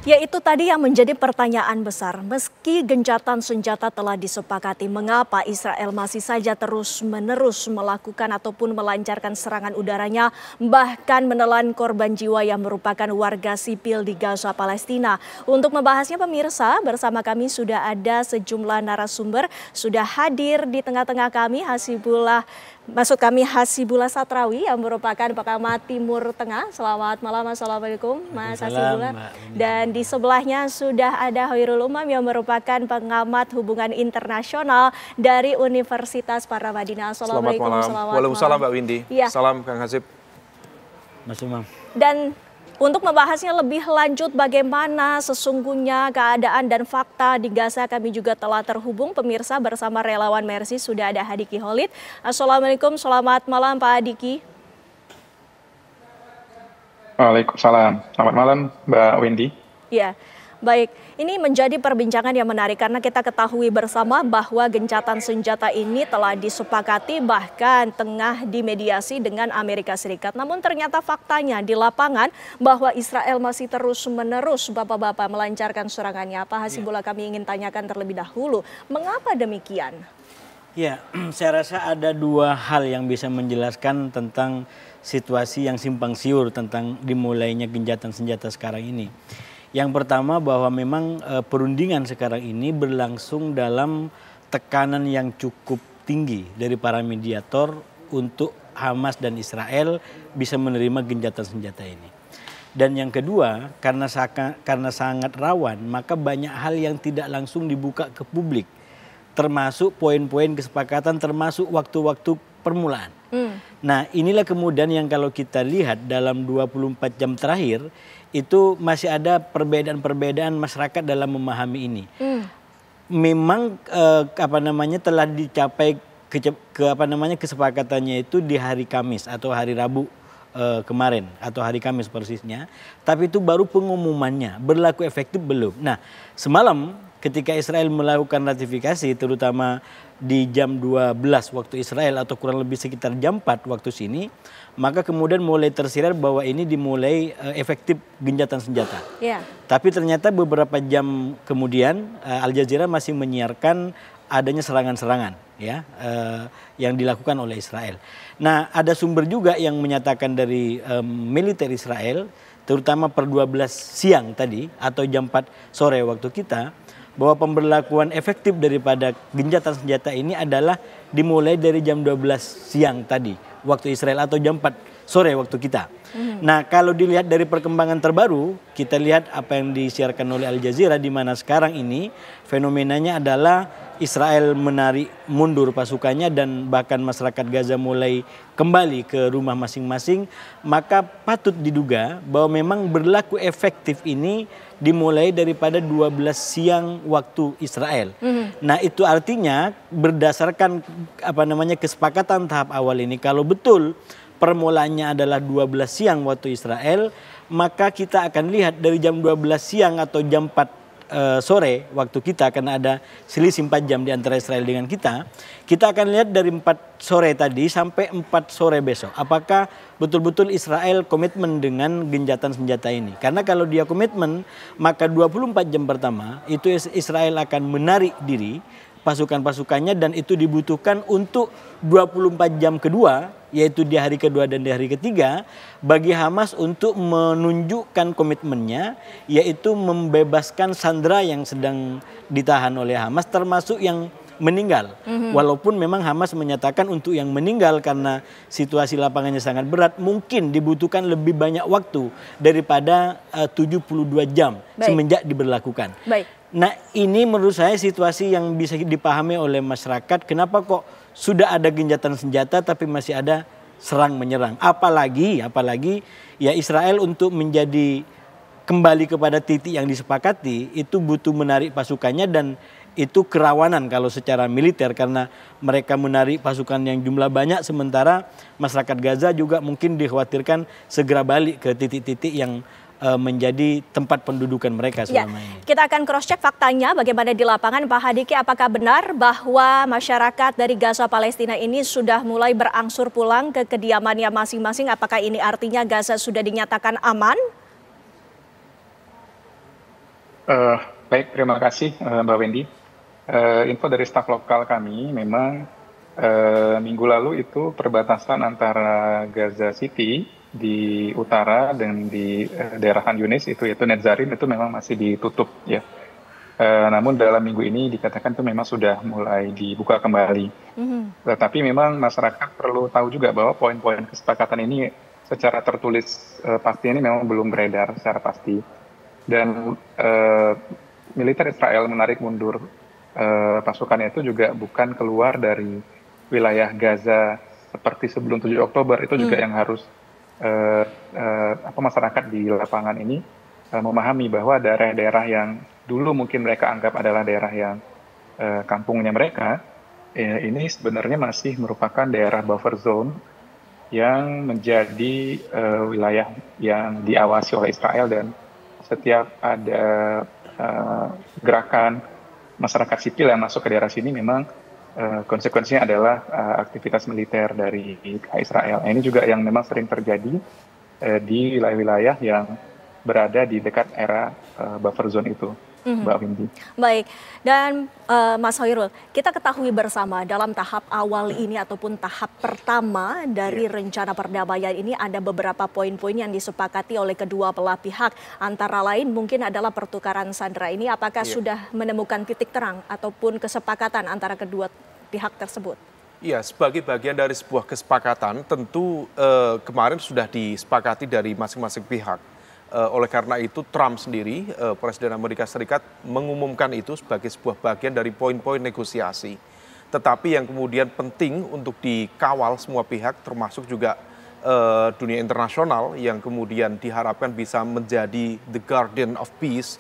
Ya, itu tadi yang menjadi pertanyaan besar. Meski gencatan senjata telah disepakati, mengapa Israel masih saja terus-menerus melakukan ataupun melancarkan serangan udaranya, bahkan menelan korban jiwa yang merupakan warga sipil di Gaza, Palestina. Untuk membahasnya pemirsa, bersama kami sudah ada sejumlah narasumber, sudah hadir di tengah-tengah kami Hasibullah Satrawi yang merupakan pengamat Timur Tengah. Selamat malam, Assalamualaikum Mas Hasibullah. Dan di sebelahnya sudah ada Hoirul Umam yang merupakan pengamat hubungan internasional dari Universitas Paramadina. Assalamualaikum. Selamat malam. Waalaikumsalam Mbak Windy. Ya. Salam Kang Hasib. Mas Umam. Dan untuk membahasnya lebih lanjut bagaimana sesungguhnya keadaan dan fakta di Gaza, kami juga telah terhubung pemirsa bersama relawan Mercy, sudah ada Hadiki Khalid. Assalamualaikum, selamat malam Pak Hadiki. Waalaikumsalam, selamat malam Mbak Windy. Ya, baik. Ini menjadi perbincangan yang menarik karena kita ketahui bersama bahwa gencatan senjata ini telah disepakati bahkan tengah dimediasi dengan Amerika Serikat. Namun ternyata faktanya di lapangan bahwa Israel masih terus-menerus bapak-bapak melancarkan serangannya. Pak Hasibullah, kami ingin tanyakan terlebih dahulu, mengapa demikian? Ya, saya rasa ada dua hal yang bisa menjelaskan tentang situasi yang simpang siur tentang dimulainya gencatan senjata sekarang ini. Yang pertama bahwa memang perundingan sekarang ini berlangsung dalam tekanan yang cukup tinggi dari para mediator untuk Hamas dan Israel bisa menerima gencatan senjata ini. Dan yang kedua, karena sangat rawan, maka banyak hal yang tidak langsung dibuka ke publik. Termasuk poin-poin kesepakatan, termasuk waktu-waktu permulaan. Nah, inilah kemudian yang kalau kita lihat dalam 24 jam terakhir, itu masih ada perbedaan-perbedaan masyarakat dalam memahami ini. Memang telah dicapai kesepakatannya itu di hari Kamis atau hari Rabu kemarin atau hari Kamis persisnya, tapi itu baru pengumumannya, berlaku efektif belum. Nah, semalam ketika Israel melakukan ratifikasi terutama di jam 12 waktu Israel atau kurang lebih sekitar jam 4 waktu sini, maka kemudian mulai tersiar bahwa ini dimulai efektif gencatan senjata. Yeah. Tapi ternyata beberapa jam kemudian Al Jazeera masih menyiarkan adanya serangan-serangan ya yang dilakukan oleh Israel. Nah, ada sumber juga yang menyatakan dari militer Israel terutama per 12 siang tadi atau jam 4 sore waktu kita, bahwa pemberlakuan efektif daripada gencatan senjata ini adalah dimulai dari jam 12 siang tadi waktu Israel atau jam 4 sore waktu kita. Nah, kalau dilihat dari perkembangan terbaru, kita lihat apa yang disiarkan oleh Al Jazeera di mana sekarang ini fenomenanya adalah Israel menarik mundur pasukannya dan bahkan masyarakat Gaza mulai kembali ke rumah masing-masing, maka patut diduga bahwa memang berlaku efektif ini dimulai daripada 12 siang waktu Israel. Nah, itu artinya berdasarkan kesepakatan tahap awal ini, kalau betul permulaannya adalah 12 siang waktu Israel, maka kita akan lihat dari jam 12 siang atau jam 4 sore waktu kita, karena ada selisih 4 jam di antara Israel dengan kita akan lihat dari 4 sore tadi sampai 4 sore besok. Apakah betul-betul Israel komitmen dengan gencatan senjata ini? Karena kalau dia komitmen, maka 24 jam pertama itu Israel akan menarik diri pasukan-pasukannya dan itu dibutuhkan untuk 24 jam kedua, yaitu di hari kedua dan di hari ketiga, bagi Hamas untuk menunjukkan komitmennya, yaitu membebaskan sandera yang sedang ditahan oleh Hamas, termasuk yang meninggal. Walaupun memang Hamas menyatakan untuk yang meninggal karena situasi lapangannya sangat berat, mungkin dibutuhkan lebih banyak waktu daripada 72 jam semenjak diberlakukan. Nah, ini menurut saya situasi yang bisa dipahami oleh masyarakat. Kenapa kok sudah ada gencatan senjata tapi masih ada serang menyerang? Apalagi ya Israel untuk menjadi kembali kepada titik yang disepakati itu butuh menarik pasukannya, dan itu kerawanan kalau secara militer karena mereka menarik pasukan yang jumlah banyak, sementara masyarakat Gaza juga mungkin dikhawatirkan segera balik ke titik-titik yang menjadi tempat pendudukan mereka selama ini. Kita akan cross check faktanya bagaimana di lapangan. Pak Hadiki, apakah benar bahwa masyarakat dari Gaza Palestina ini sudah mulai berangsur pulang ke kediamannya masing-masing? Apakah ini artinya Gaza sudah dinyatakan aman? Baik, terima kasih Mbak Wendy. Info dari staf lokal kami, memang minggu lalu itu perbatasan antara Gaza City di utara dan di daerah Khan Yunis itu yaitu Netzarim itu memang masih ditutup ya. Namun dalam minggu ini dikatakan itu memang sudah mulai dibuka kembali. Tetapi memang masyarakat perlu tahu juga bahwa poin-poin kesepakatan ini secara tertulis pasti ini memang belum beredar secara pasti. Dan militer Israel menarik mundur pasukannya itu juga bukan keluar dari wilayah Gaza seperti sebelum 7 Oktober. Itu juga yang harus masyarakat di lapangan ini memahami bahwa daerah-daerah yang dulu mungkin mereka anggap adalah daerah yang kampungnya mereka, ini sebenarnya masih merupakan daerah buffer zone yang menjadi wilayah yang diawasi oleh Israel, dan setiap ada gerakan masyarakat sipil yang masuk ke daerah sini memang konsekuensinya adalah aktivitas militer dari Israel. Ini juga yang memang sering terjadi di wilayah-wilayah yang berada di dekat era buffer zone itu, Mbak Windy. Baik, dan Mas Hoirul, kita ketahui bersama dalam tahap awal ini ataupun tahap pertama dari rencana perdamaian ini ada beberapa poin-poin yang disepakati oleh kedua belah pihak. Antara lain mungkin adalah pertukaran sandera. Ini apakah sudah menemukan titik terang ataupun kesepakatan antara kedua pihak tersebut? Iya, sebagai bagian dari sebuah kesepakatan tentu kemarin sudah disepakati dari masing-masing pihak. Oleh karena itu Trump sendiri, Presiden Amerika Serikat mengumumkan itu sebagai sebuah bagian dari poin-poin negosiasi. Tetapi yang kemudian penting untuk dikawal semua pihak termasuk juga dunia internasional yang kemudian diharapkan bisa menjadi the guardian of peace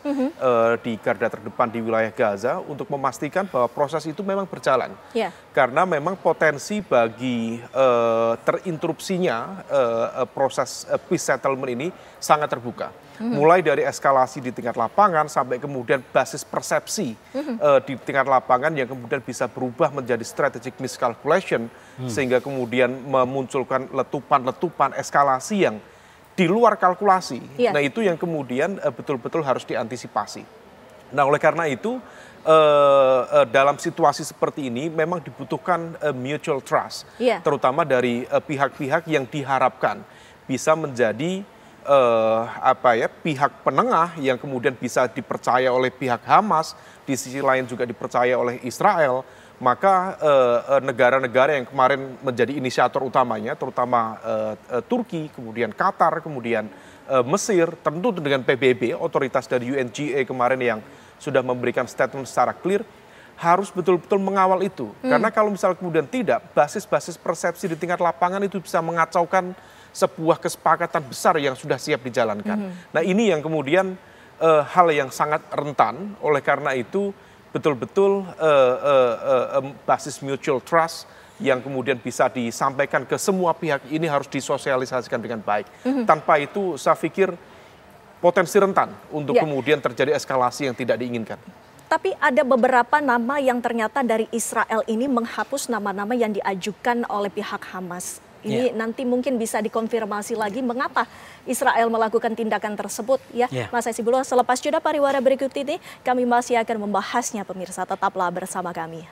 di garda terdepan di wilayah Gaza untuk memastikan bahwa proses itu memang berjalan. Karena memang potensi bagi terinterupsinya proses peace settlement ini sangat terbuka. Mulai dari eskalasi di tingkat lapangan sampai kemudian basis persepsi di tingkat lapangan yang kemudian bisa berubah menjadi strategic miscalculation sehingga kemudian memunculkan letupan-letupan eskalasi yang di luar kalkulasi. Nah itu yang kemudian betul-betul harus diantisipasi. Nah oleh karena itu dalam situasi seperti ini memang dibutuhkan mutual trust, terutama dari pihak-pihak yang diharapkan bisa menjadi pihak penengah yang kemudian bisa dipercaya oleh pihak Hamas, di sisi lain juga dipercaya oleh Israel. Maka negara-negara yang kemarin menjadi inisiator utamanya, terutama Turki, kemudian Qatar, kemudian Mesir, tentu dengan PBB, otoritas dari UNGA kemarin yang sudah memberikan statement secara clear, harus betul-betul mengawal itu. Karena kalau misalnya kemudian tidak, basis-basis persepsi di tingkat lapangan itu bisa mengacaukan sebuah kesepakatan besar yang sudah siap dijalankan. Nah ini yang kemudian hal yang sangat rentan, oleh karena itu betul-betul basis mutual trust yang kemudian bisa disampaikan ke semua pihak ini harus disosialisasikan dengan baik. Tanpa itu saya pikir potensi rentan untuk kemudian terjadi eskalasi yang tidak diinginkan. Tapi ada beberapa nama yang ternyata dari Israel ini menghapus nama-nama yang diajukan oleh pihak Hamas. Ini nanti mungkin bisa dikonfirmasi lagi mengapa Israel melakukan tindakan tersebut ya. Mas Hasibulo, selepas jeda pariwara berikut ini kami masih akan membahasnya, pemirsa, tetaplah bersama kami.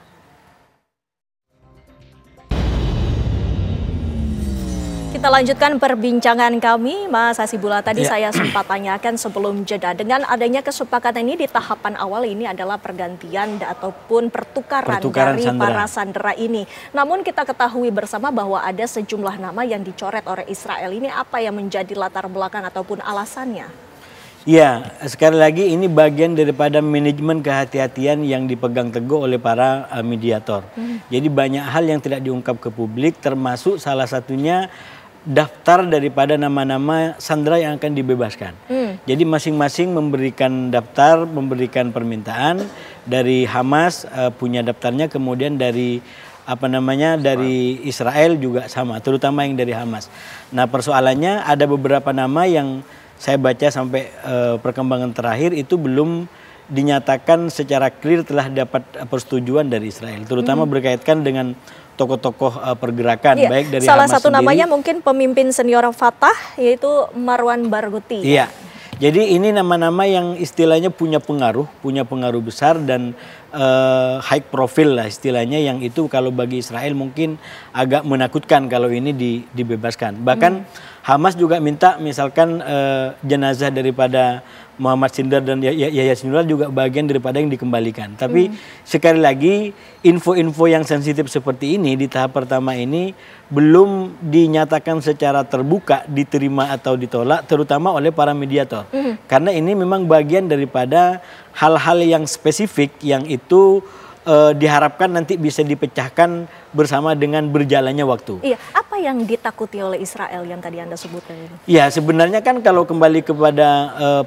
Kita lanjutkan perbincangan kami, Mas Hasibulo. Tadi saya sempat tanyakan sebelum jeda, dengan adanya kesepakatan ini di tahapan awal ini adalah pergantian ataupun pertukaran dari sandera. Para sandera ini. Namun kita ketahui bersama bahwa ada sejumlah nama yang dicoret oleh Israel. Ini apa yang menjadi latar belakang ataupun alasannya? Ya, sekali lagi ini bagian daripada manajemen kehati-hatian yang dipegang teguh oleh para mediator. Jadi banyak hal yang tidak diungkap ke publik, termasuk salah satunya daftar daripada nama-nama sandera yang akan dibebaskan. Jadi masing-masing memberikan daftar, memberikan permintaan. Dari Hamas punya daftarnya, kemudian dari dari Israel juga sama, terutama yang dari Hamas. Nah persoalannya ada beberapa nama yang saya baca sampai perkembangan terakhir itu belum dinyatakan secara clear telah dapat persetujuan dari Israel, terutama berkaitan dengan tokoh-tokoh pergerakan, baik dari salah Hamas satu sendiri. Namanya mungkin pemimpin senior Fatah, yaitu Marwan Barghouti. Jadi ini nama-nama yang istilahnya punya pengaruh besar dan high profile lah istilahnya, yang itu kalau bagi Israel mungkin agak menakutkan kalau ini dibebaskan. Bahkan Hamas juga minta misalkan jenazah daripada Muhammad Sinwar dan Yahya Sinwar juga bagian daripada yang dikembalikan. Tapi sekali lagi info-info yang sensitif seperti ini di tahap pertama ini belum dinyatakan secara terbuka diterima atau ditolak, terutama oleh para mediator. Karena ini memang bagian daripada hal-hal yang spesifik yang itu diharapkan nanti bisa dipecahkan bersama dengan berjalannya waktu. Iya, apa yang ditakuti oleh Israel yang tadi Anda sebutkan ini? Ya, sebenarnya kan kalau kembali kepada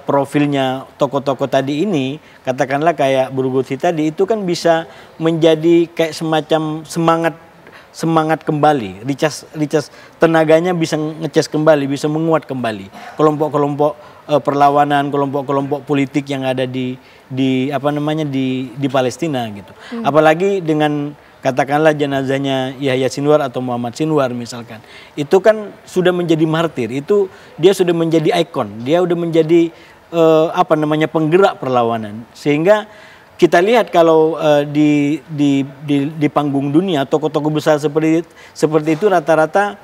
profilnya tokoh-tokoh tadi ini, katakanlah kayak Burguti tadi, itu kan bisa menjadi kayak semacam semangat kembali, recharge tenaganya bisa ngecas kembali, bisa menguat kembali. Kelompok-kelompok perlawanan, kelompok-kelompok politik yang ada di Palestina gitu. Apalagi dengan katakanlah jenazahnya Yahya Sinwar atau Muhammad Sinwar misalkan. Itu kan sudah menjadi martir, itu dia sudah menjadi ikon, dia sudah menjadi penggerak perlawanan. Sehingga kita lihat kalau di panggung dunia tokoh-tokoh besar seperti itu rata-rata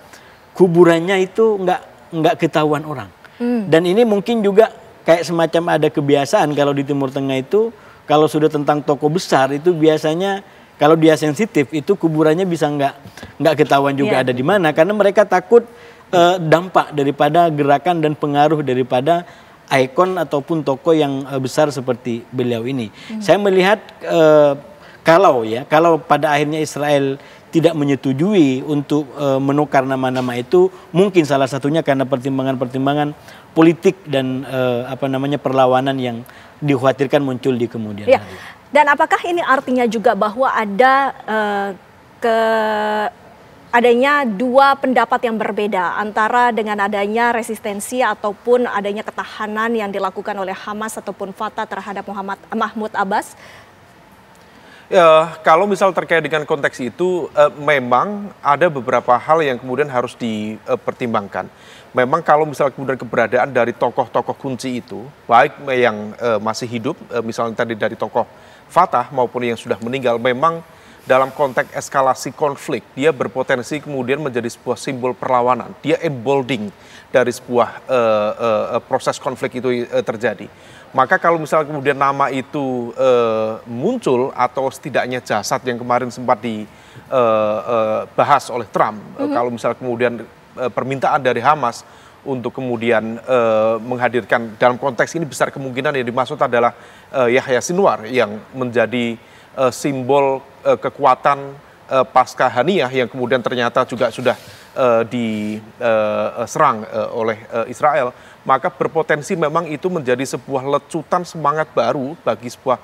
kuburannya itu nggak ketahuan orang. Dan ini mungkin juga kayak semacam ada kebiasaan kalau di Timur Tengah itu kalau sudah tentang tokoh besar itu biasanya kalau dia sensitif itu kuburannya bisa nggak ketahuan juga ada di mana, karena mereka takut dampak daripada gerakan dan pengaruh daripada ikon ataupun tokoh yang besar seperti beliau ini. Saya melihat kalau pada akhirnya Israel tidak menyetujui untuk menukar nama-nama itu, mungkin salah satunya karena pertimbangan-pertimbangan politik dan perlawanan yang dikhawatirkan muncul di kemudian hari. Dan apakah ini artinya juga bahwa ada adanya dua pendapat yang berbeda antara dengan adanya resistensi ataupun adanya ketahanan yang dilakukan oleh Hamas ataupun Fatah terhadap Mahmud Abbas? Ya, kalau misal terkait dengan konteks itu, memang ada beberapa hal yang kemudian harus dipertimbangkan. Memang kalau misal kemudian keberadaan dari tokoh-tokoh kunci itu, baik yang masih hidup, misalnya tadi dari tokoh Fatah maupun yang sudah meninggal, memang dalam konteks eskalasi konflik, dia berpotensi kemudian menjadi sebuah simbol perlawanan. Dia emboldening dari sebuah proses konflik itu terjadi. Maka kalau misalnya kemudian nama itu muncul atau setidaknya jasad yang kemarin sempat dibahas oleh Trump, kalau misalnya kemudian permintaan dari Hamas untuk kemudian menghadirkan, dalam konteks ini besar kemungkinan yang dimaksud adalah Yahya Sinwar yang menjadi simbol kekuatan pasca Haniyah yang kemudian ternyata juga sudah diserang oleh Israel, maka berpotensi memang itu menjadi sebuah lecutan semangat baru bagi sebuah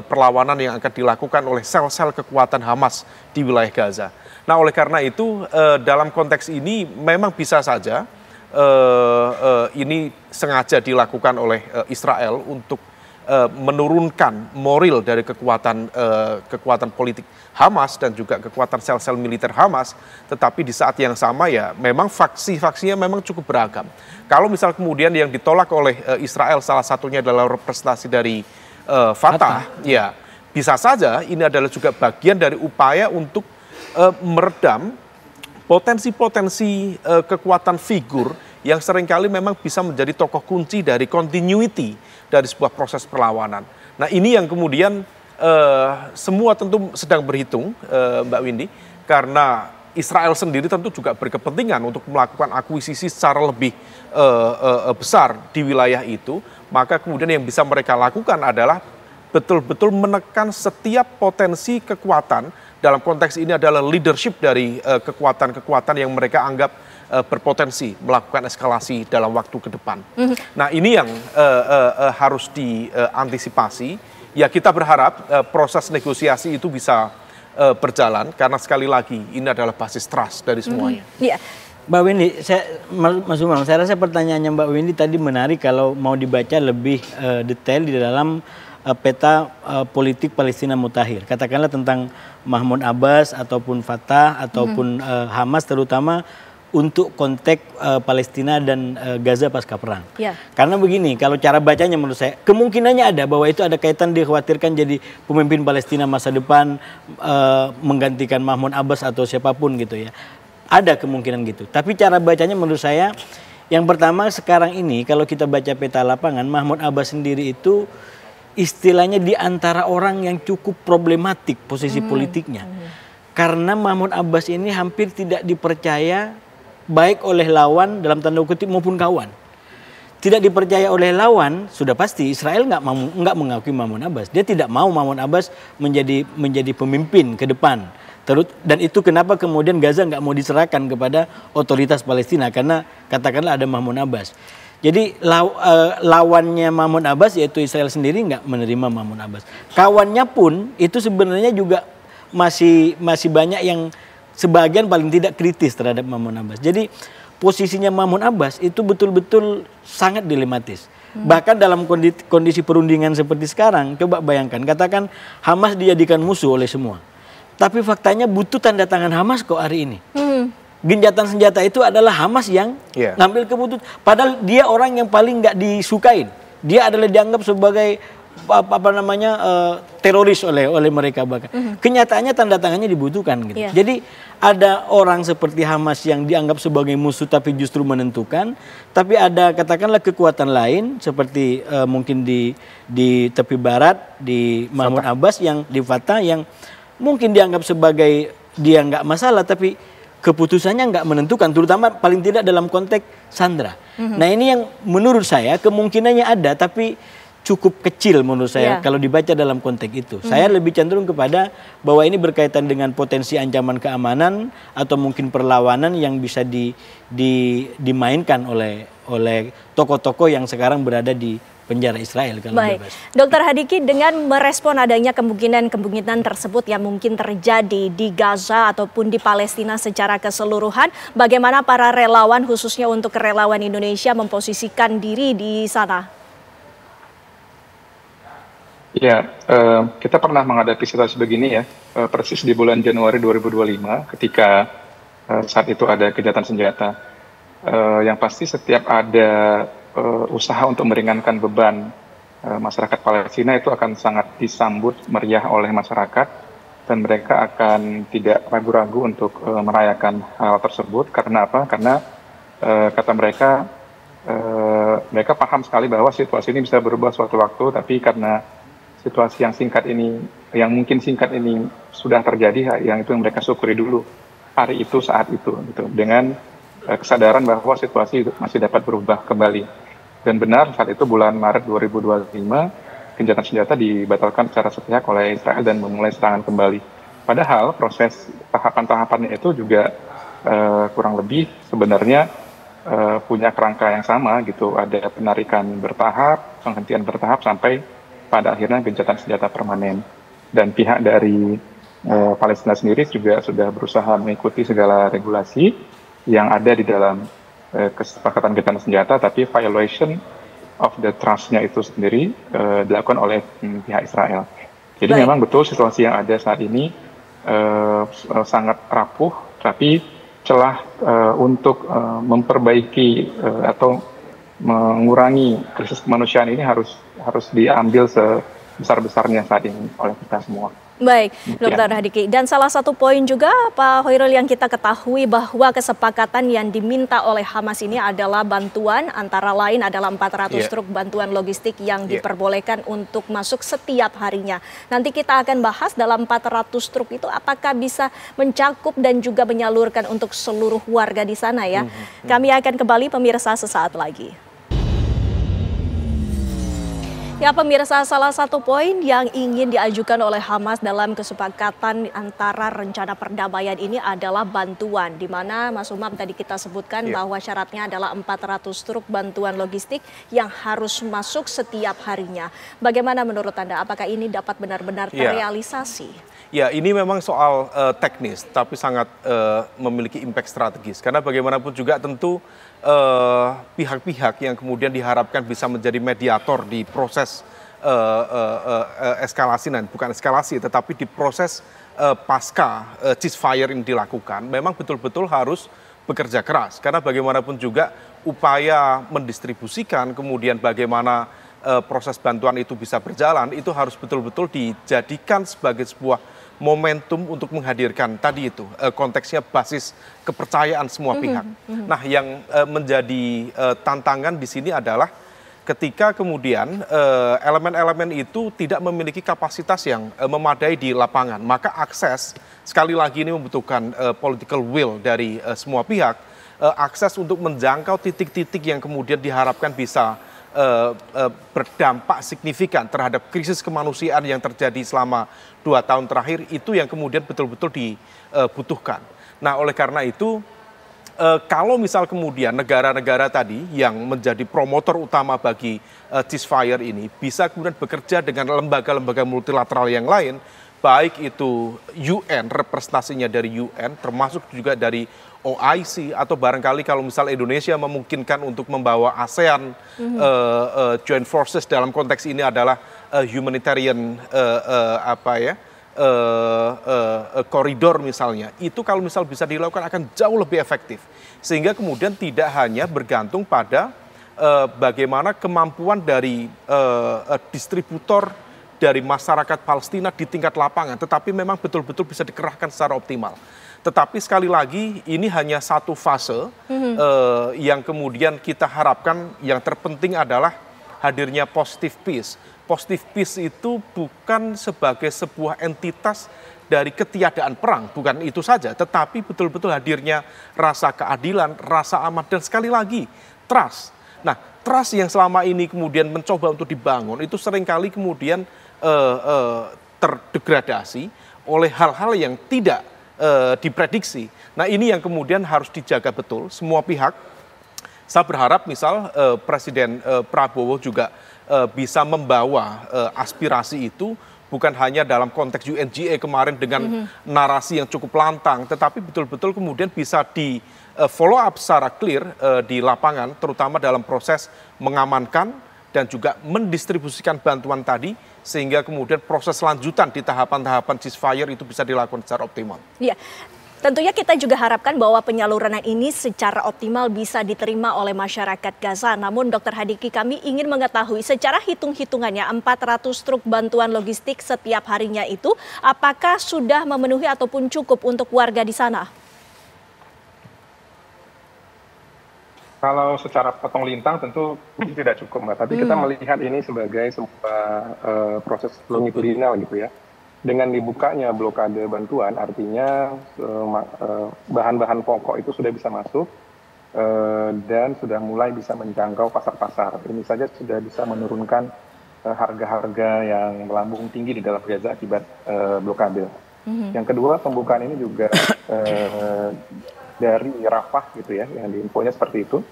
perlawanan yang akan dilakukan oleh sel-sel kekuatan Hamas di wilayah Gaza. Nah, oleh karena itu dalam konteks ini memang bisa saja ini sengaja dilakukan oleh Israel untuk menurunkan moral dari kekuatan politik Hamas dan juga kekuatan sel-sel militer Hamas, tetapi di saat yang sama ya memang faksi-faksinya memang cukup beragam. Kalau misal kemudian yang ditolak oleh Israel salah satunya adalah representasi dari Fatah, ya bisa saja ini adalah juga bagian dari upaya untuk meredam potensi-potensi kekuatan figur yang seringkali memang bisa menjadi tokoh kunci dari continuity dari sebuah proses perlawanan. Nah, ini yang kemudian semua tentu sedang berhitung, Mbak Windy, karena Israel sendiri tentu juga berkepentingan untuk melakukan akuisisi secara lebih besar di wilayah itu. Maka kemudian yang bisa mereka lakukan adalah betul-betul menekan setiap potensi kekuatan, dalam konteks ini adalah leadership dari kekuatan-kekuatan yang mereka anggap berpotensi melakukan eskalasi dalam waktu ke depan. Nah, ini yang harus diantisipasi. Ya, kita berharap proses negosiasi itu bisa berjalan karena sekali lagi ini adalah basis trust dari semuanya. Mbak Windy, Mas Umam, saya rasa pertanyaannya Mbak Windy tadi menarik kalau mau dibaca lebih detail di dalam peta politik Palestina mutakhir. Katakanlah tentang Mahmud Abbas ataupun Fatah ataupun Hamas, terutama untuk konteks Palestina dan Gaza pasca perang. Ya. Karena begini, kalau cara bacanya menurut saya, kemungkinannya ada bahwa itu ada kaitan dikhawatirkan jadi pemimpin Palestina masa depan menggantikan Mahmud Abbas atau siapapun gitu ya. Ada kemungkinan gitu. Tapi cara bacanya menurut saya, yang pertama sekarang ini kalau kita baca peta lapangan, Mahmud Abbas sendiri itu istilahnya di antara orang yang cukup problematik posisi politiknya. Karena Mahmud Abbas ini hampir tidak dipercaya baik oleh lawan dalam tanda kutip maupun kawan. Tidak dipercaya oleh lawan, sudah pasti Israel nggak mengakui Mahmud Abbas. Dia tidak mau Mahmud Abbas menjadi pemimpin ke depan. Dan itu kenapa kemudian Gaza nggak mau diserahkan kepada otoritas Palestina, karena katakanlah ada Mahmud Abbas. Jadi lawannya Mahmud Abbas yaitu Israel sendiri nggak menerima Mahmud Abbas. Kawannya pun itu sebenarnya juga masih banyak yang sebagian paling tidak kritis terhadap Mahmud Abbas. Jadi posisinya Mahmud Abbas itu betul-betul sangat dilematis. Bahkan dalam kondisi perundingan seperti sekarang, coba bayangkan, katakan Hamas dijadikan musuh oleh semua. Tapi faktanya butuh tanda tangan Hamas kok hari ini. Gencatan senjata itu adalah Hamas yang ngambil keputusan. Padahal dia orang yang paling nggak disukain. Dia adalah dianggap sebagai teroris oleh mereka bahkan. Kenyataannya tanda tangannya dibutuhkan gitu. Jadi ada orang seperti Hamas yang dianggap sebagai musuh tapi justru menentukan, tapi ada katakanlah kekuatan lain seperti mungkin di tepi barat di Mahmud Abbas yang di Fatah yang mungkin dianggap sebagai dia nggak masalah tapi keputusannya nggak menentukan, terutama paling tidak dalam konteks sandera. Nah ini yang menurut saya kemungkinannya ada tapi cukup kecil menurut saya kalau dibaca dalam konteks itu. Saya lebih cenderung kepada bahwa ini berkaitan dengan potensi ancaman keamanan atau mungkin perlawanan yang bisa dimainkan oleh tokoh-tokoh yang sekarang berada di penjara Israel. Kalau baik, bebas. Dr. Hadiki, dengan merespon adanya kemungkinan tersebut yang mungkin terjadi di Gaza ataupun di Palestina secara keseluruhan, bagaimana para relawan khususnya untuk relawan Indonesia memposisikan diri di sana? Ya, kita pernah menghadapi situasi begini ya, persis di bulan Januari 2025 ketika saat itu ada gencatan senjata. Yang pasti setiap ada usaha untuk meringankan beban masyarakat Palestina itu akan sangat disambut meriah oleh masyarakat dan mereka akan tidak ragu-ragu untuk merayakan hal tersebut. Karena apa? Karena kata mereka paham sekali bahwa situasi ini bisa berubah suatu waktu, tapi karena situasi yang mungkin singkat ini sudah terjadi, yang itu yang mereka syukuri dulu hari itu saat itu gitu, dengan kesadaran bahwa situasi itu masih dapat berubah kembali. Dan benar saat itu bulan Maret 2025 gencatan senjata dibatalkan secara sepihak oleh Israel dan memulai serangan kembali. Padahal proses tahapan-tahapannya itu juga kurang lebih sebenarnya punya kerangka yang sama gitu. Ada penarikan bertahap, penghentian bertahap sampai pada akhirnya gencatan senjata permanen. Dan pihak dari Palestina sendiri juga sudah berusaha mengikuti segala regulasi yang ada di dalam kesepakatan gencatan senjata, tapi violation of the trust-nya itu sendiri dilakukan oleh pihak Israel. Jadi memang betul situasi yang ada saat ini sangat rapuh, tapi celah untuk memperbaiki atau mengurangi krisis kemanusiaan ini harus diambil sebesar-besarnya saat ini oleh kita semua. Baik, Dr. Hadiki. Dan salah satu poin juga Pak Hoirul yang kita ketahui bahwa kesepakatan yang diminta oleh Hamas ini adalah bantuan, antara lain adalah 400 truk bantuan logistik yang diperbolehkan untuk masuk setiap harinya. Nanti kita akan bahas dalam 400 truk itu apakah bisa mencakup dan juga menyalurkan untuk seluruh warga di sana ya. Kami akan kembali pemirsa sesaat lagi. Ya pemirsa, salah satu poin yang ingin diajukan oleh Hamas dalam kesepakatan antara rencana perdamaian ini adalah bantuan. Di mana Mas Umam tadi kita sebutkan bahwa syaratnya adalah 400 truk bantuan logistik yang harus masuk setiap harinya. Bagaimana menurut Anda, apakah ini dapat benar-benar terrealisasi? Ya, ini memang soal teknis, tapi sangat memiliki impact strategis. Karena bagaimanapun juga tentu pihak-pihak yang kemudian diharapkan bisa menjadi mediator di proses eskalasi, bukan eskalasi, tetapi di proses pasca ceasefire yang dilakukan, memang betul-betul harus bekerja keras. Karena bagaimanapun juga upaya mendistribusikan, kemudian bagaimana proses bantuan itu bisa berjalan, itu harus betul-betul dijadikan sebagai sebuah momentum untuk menghadirkan tadi itu konteksnya basis kepercayaan semua pihak. Nah, yang menjadi tantangan di sini adalah ketika kemudian elemen-elemen itu tidak memiliki kapasitas yang memadai di lapangan, maka akses sekali lagi ini membutuhkan political will dari semua pihak, akses untuk menjangkau titik-titik yang kemudian diharapkan bisa berdampak signifikan terhadap krisis kemanusiaan yang terjadi selama 2 tahun terakhir, itu yang kemudian betul-betul dibutuhkan. Nah, oleh karena itu kalau misal kemudian negara-negara tadi yang menjadi promotor utama bagi ceasefire ini bisa kemudian bekerja dengan lembaga-lembaga multilateral yang lain, baik itu UN, representasinya dari UN, termasuk juga dari OIC, atau barangkali kalau misal Indonesia memungkinkan untuk membawa ASEAN Joint Forces, dalam konteks ini adalah humanitarian koridor misalnya, itu kalau misal bisa dilakukan akan jauh lebih efektif. Sehingga kemudian tidak hanya bergantung pada bagaimana kemampuan dari distributor dari masyarakat Palestina di tingkat lapangan, tetapi memang betul-betul bisa dikerahkan secara optimal. Tetapi sekali lagi ini hanya satu fase yang kemudian kita harapkan yang terpenting adalah hadirnya positive peace. Positive peace itu bukan sebagai sebuah entitas dari ketiadaan perang, bukan itu saja, tetapi betul-betul hadirnya rasa keadilan, rasa aman, dan sekali lagi trust. Nah, trust yang selama ini kemudian mencoba untuk dibangun itu seringkali kemudian terdegradasi oleh hal-hal yang tidak diprediksi. Nah, ini yang kemudian harus dijaga betul semua pihak. Saya berharap misal Presiden Prabowo juga bisa membawa aspirasi itu bukan hanya dalam konteks UNGA kemarin dengan narasi yang cukup lantang, tetapi betul-betul kemudian bisa di follow up secara clear di lapangan, terutama dalam proses mengamankan dan juga mendistribusikan bantuan tadi, sehingga kemudian proses lanjutan di tahapan-tahapan ceasefire itu bisa dilakukan secara optimal. Iya. Tentunya kita juga harapkan bahwa penyaluran ini secara optimal bisa diterima oleh masyarakat Gaza. Namun Dr. Hadiki, kami ingin mengetahui secara hitung-hitungannya 400 truk bantuan logistik setiap harinya itu apakah sudah memenuhi ataupun cukup untuk warga di sana? Kalau secara potong lintang tentu tidak cukup, Mbak. Tapi kita melihat ini sebagai sebuah proses longitudinal gitu ya. Dengan dibukanya blokade bantuan, artinya bahan-bahan pokok itu sudah bisa masuk dan sudah mulai bisa menjangkau pasar-pasar. Ini saja sudah bisa menurunkan harga-harga yang melambung tinggi di dalam Gaza akibat blokade. Yang kedua, pembukaan ini juga dari Rafah gitu ya, yang diinfonya seperti itu.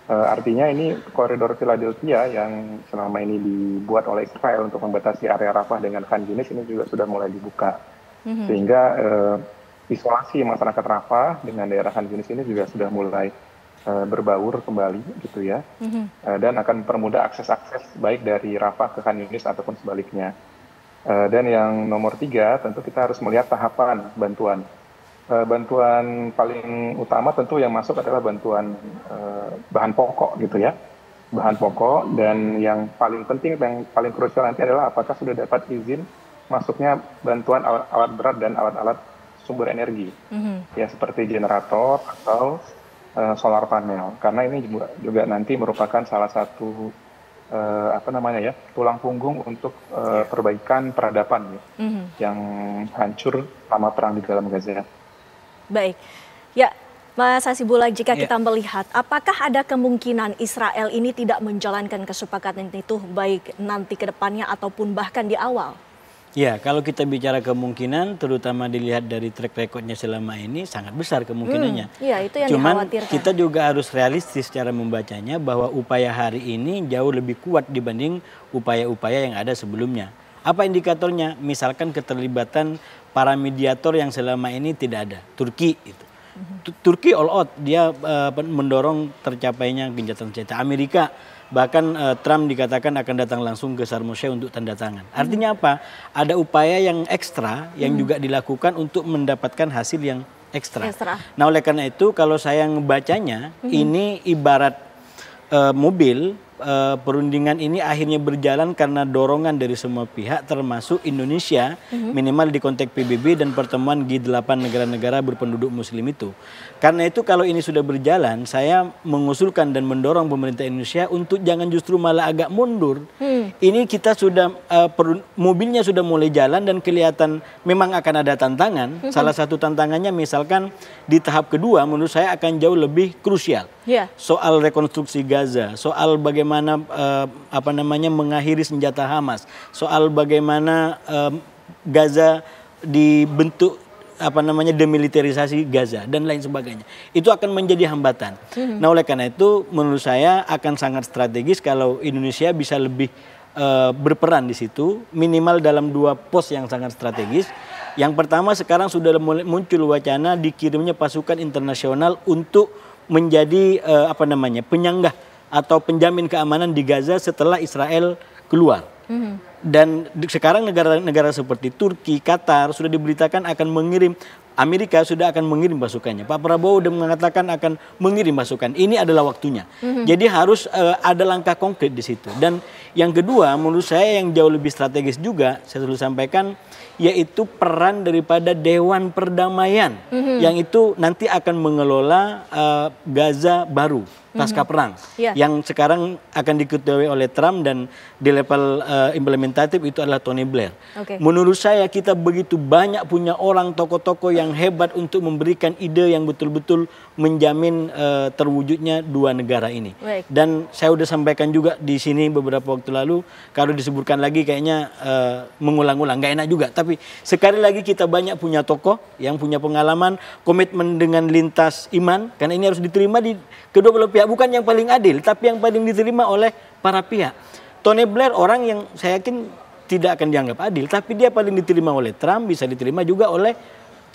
Artinya ini koridor Philadelphia yang selama ini dibuat oleh Israel untuk membatasi area Rafah dengan Khan Yunis ini juga sudah mulai dibuka. Sehingga isolasi masyarakat Rafah dengan daerah Khan Yunis ini juga sudah mulai berbaur kembali gitu ya. Dan akan mempermudah akses-akses baik dari Rafah ke Khan Yunis ataupun sebaliknya. Dan yang nomor 3 tentu kita harus melihat tahapan bantuan. Bantuan paling utama tentu yang masuk adalah bantuan bahan pokok gitu ya, bahan pokok, dan yang paling penting, yang paling krusial nanti adalah apakah sudah dapat izin masuknya bantuan alat berat dan alat-alat sumber energi, ya seperti generator atau solar panel, karena ini juga nanti merupakan salah satu tulang punggung untuk perbaikan peradaban yang hancur selama perang di dalam Gaza. Baik, ya Mas Hasibullah, jika kita melihat apakah ada kemungkinan Israel ini tidak menjalankan kesepakatan itu baik nanti ke depannya ataupun bahkan di awal? Ya, kalau kita bicara kemungkinan, terutama dilihat dari track recordnya selama ini sangat besar kemungkinannya. Iya, itu yang Cuman dikhawatirkan. kita juga harus realistis cara membacanya bahwa upaya hari ini jauh lebih kuat dibanding upaya-upaya yang ada sebelumnya. Apa indikatornya? Misalkan keterlibatan para mediator yang selama ini tidak ada. Turki itu. Turki all out, dia mendorong tercapainya gencatan senjata. Amerika, bahkan Trump dikatakan akan datang langsung ke Sharm el-Sheikh untuk tanda tangan. Artinya apa? Ada upaya yang ekstra yang juga dilakukan untuk mendapatkan hasil yang ekstra. Ekstra. Nah oleh karena itu kalau saya ngebacanya ini ibarat mobil, perundingan ini akhirnya berjalan karena dorongan dari semua pihak termasuk Indonesia minimal di konteks PBB dan pertemuan G8 negara-negara berpenduduk muslim itu. Karena itu kalau ini sudah berjalan, saya mengusulkan dan mendorong pemerintah Indonesia untuk jangan justru malah agak mundur. Ini kita sudah mobilnya sudah mulai jalan dan kelihatan memang akan ada tantangan. Salah satu tantangannya misalkan di tahap kedua menurut saya akan jauh lebih krusial. Soal rekonstruksi Gaza, soal bagaimana mengakhiri senjata Hamas, soal bagaimana Gaza dibentuk demilitarisasi Gaza dan lain sebagainya. Itu akan menjadi hambatan. Nah oleh karena itu menurut saya akan sangat strategis kalau Indonesia bisa lebih berperan di situ, minimal dalam 2 pos yang sangat strategis. Yang pertama sekarang sudah muncul wacana dikirimnya pasukan internasional untuk menjadi penyanggah atau penjamin keamanan di Gaza setelah Israel keluar. Dan sekarang negara-negara seperti Turki, Qatar sudah diberitakan akan mengirim, Amerika sudah akan mengirim pasukannya. Pak Prabowo sudah mengatakan akan mengirim pasukan. Ini adalah waktunya. Jadi harus ada langkah konkret di situ. Dan yang kedua menurut saya yang jauh lebih strategis juga, saya selalu sampaikan, yaitu peran daripada Dewan Perdamaian yang itu nanti akan mengelola Gaza baru pasca perang yang sekarang akan diketuai oleh Trump dan di level implementatif itu adalah Tony Blair. Menurut saya kita begitu banyak punya orang tokoh-tokoh yang hebat untuk memberikan ide yang betul-betul menjamin terwujudnya 2 negara ini. Dan saya sudah sampaikan juga di sini beberapa waktu lalu, kalau disebutkan lagi kayaknya mengulang-ulang, nggak enak juga. Tapi sekali lagi kita banyak punya tokoh yang punya pengalaman, komitmen dengan lintas iman, karena ini harus diterima di kedua belah pihak, bukan yang paling adil, tapi yang paling diterima oleh para pihak. Tony Blair orang yang saya yakin tidak akan dianggap adil, tapi dia paling diterima oleh Trump, bisa diterima juga oleh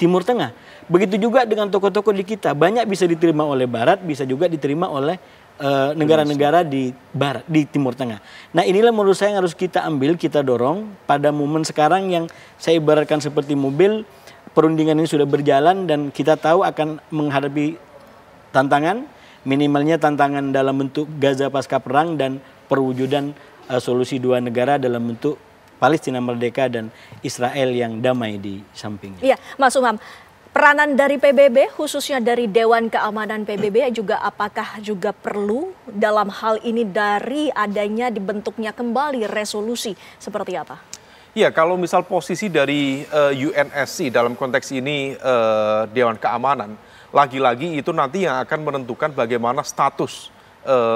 Timur Tengah. Begitu juga dengan tokoh-tokoh di kita, banyak bisa diterima oleh Barat, bisa juga diterima oleh negara-negara di Barat, di Timur Tengah. Nah inilah menurut saya yang harus kita ambil, kita dorong pada momen sekarang yang saya ibaratkan seperti mobil, perundingan ini sudah berjalan dan kita tahu akan menghadapi tantangan, minimalnya tantangan dalam bentuk Gaza pasca perang dan perwujudan solusi 2 negara dalam bentuk Palestina merdeka dan Israel yang damai di sampingnya. Iya, Mas Umam. Peranan dari PBB, khususnya dari Dewan Keamanan PBB juga apakah juga perlu dalam hal ini dari adanya dibentuknya kembali resolusi seperti apa? Ya, kalau misal posisi dari UNSC dalam konteks ini Dewan Keamanan, lagi-lagi itu nanti yang akan menentukan bagaimana status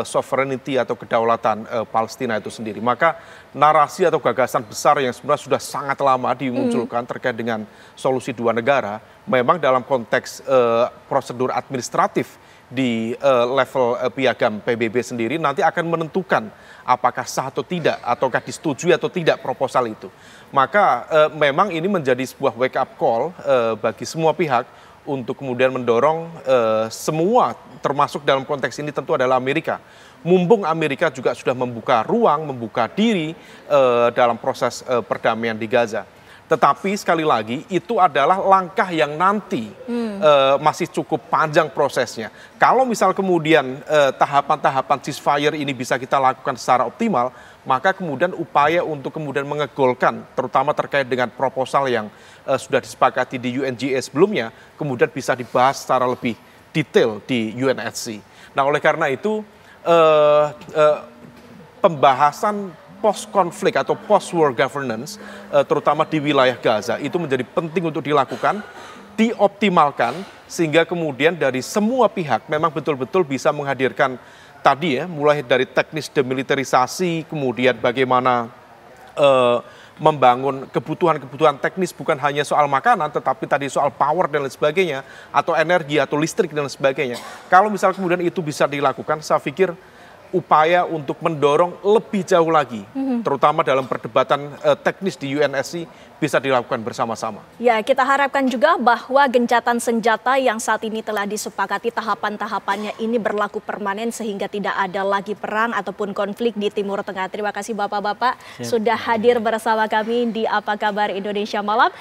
sovereignty atau kedaulatan Palestina itu sendiri. Maka narasi atau gagasan besar yang sebenarnya sudah sangat lama dimunculkan terkait dengan solusi 2 negara, memang dalam konteks prosedur administratif di level piagam PBB sendiri nanti akan menentukan apakah sah atau tidak, ataukah disetujui atau tidak proposal itu. Maka memang ini menjadi sebuah wake up call bagi semua pihak untuk kemudian mendorong semua, termasuk dalam konteks ini tentu adalah Amerika. Mumpung Amerika juga sudah membuka ruang, membuka diri dalam proses perdamaian di Gaza. Tetapi sekali lagi itu adalah langkah yang nanti masih cukup panjang prosesnya. Kalau misal kemudian tahapan-tahapan ceasefire ini bisa kita lakukan secara optimal, maka kemudian upaya untuk kemudian mengegolkan, terutama terkait dengan proposal yang sudah disepakati di UNGA sebelumnya, kemudian bisa dibahas secara lebih detail di UNSC. Nah oleh karena itu pembahasan post-konflik atau post-war governance, terutama di wilayah Gaza, itu menjadi penting untuk dilakukan, dioptimalkan, sehingga kemudian dari semua pihak memang betul-betul bisa menghadirkan tadi ya, mulai dari teknis demilitarisasi, kemudian bagaimana membangun kebutuhan-kebutuhan teknis, bukan hanya soal makanan, tetapi tadi soal power dan lain sebagainya, atau energi, atau listrik dan lain sebagainya. Kalau misal kemudian itu bisa dilakukan, saya pikir upaya untuk mendorong lebih jauh lagi, terutama dalam perdebatan teknis di UNSC, bisa dilakukan bersama-sama. Ya, kita harapkan juga bahwa gencatan senjata yang saat ini telah disepakati tahapan-tahapannya ini berlaku permanen sehingga tidak ada lagi perang ataupun konflik di Timur Tengah. Terima kasih Bapak-Bapak sudah hadir bersama kami di Apa Kabar Indonesia Malam.